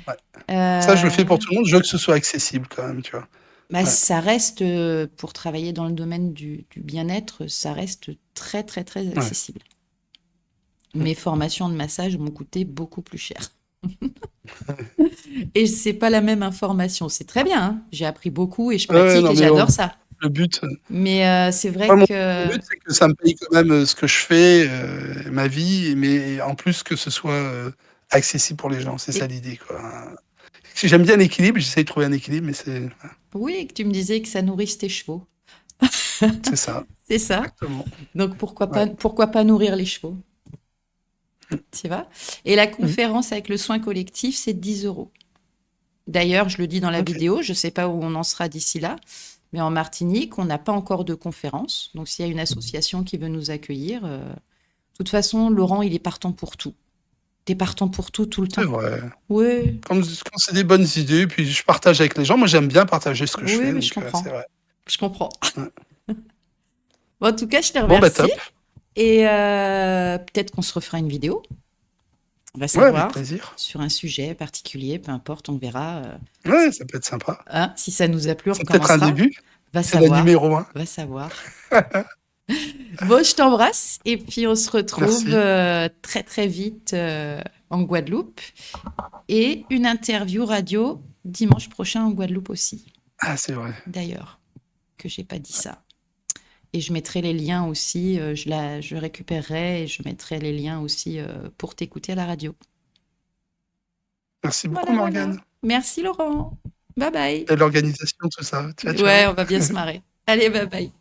Ouais. Ça, je le fais Euh, pour tout le monde. Je veux que ce soit accessible quand même, tu vois. Bah, Ouais. ça reste, pour travailler dans le domaine du bien-être, ça reste très, très, très Ouais. accessible. Mes formations de massage m'ont coûté beaucoup plus cher. Et c'est pas la même information. C'est très bien, hein. J'ai appris beaucoup et je Ouais, pratique non, et mais j'adore ça. le but, Mais c'est vrai moi, mon que but, c'est que ça me paye quand même ce que je fais, ma vie, mais en plus que ce soit accessible pour les gens. C'est ça et- l'idée, quoi. J'aime bien l'équilibre, j'essaie de trouver un équilibre, mais oui, que tu me disais que ça nourrisse tes chevaux. c'est ça, C'est ça. exactement. Donc Ouais. pourquoi pas nourrir les chevaux, tu vois? Et la Mhm. conférence avec le soin collectif, c'est 10 euros. D'ailleurs, je le dis dans la Ok, vidéo, je ne sais pas où on en sera d'ici là, mais en Martinique, on n'a pas encore de conférence. Donc, s'il y a une association qui veut nous accueillir, de toute façon, Laurent, il est partant pour tout. T'es partant pour tout, tout le c'est temps. vrai. Oui, Quand c'est des bonnes idées, puis je partage avec les gens. Moi, j'aime bien partager ce que je oui, fais, mais je donc c'est comprends. vrai. Je comprends. Ouais. Bon, en tout cas, je te Bon, bah remercie. top. Et peut-être qu'on se refera une vidéo. On va Ouais, avec savoir plaisir. sur un sujet particulier, peu importe, on verra. Ouais, ça peut être sympa. Hein, si ça nous a plu, on C'est peut-être un recommencera. début. Va C'est la savoir. numéro 1. Va savoir. Bon, je t'embrasse et puis on se retrouve Merci. très très vite en Guadeloupe et une interview radio dimanche prochain en Guadeloupe aussi, Ah, c'est vrai. d'ailleurs, que j'ai pas dit ça. Et je mettrai les liens aussi, je récupérerai et je mettrai les liens aussi pour t'écouter à la radio. Merci beaucoup, Voilà, voilà. Morgane. Merci Laurent. Bye bye. Belle organisation, tout ça. Ciao, Ouais, ciao. on va bien se marrer. Allez, bye bye.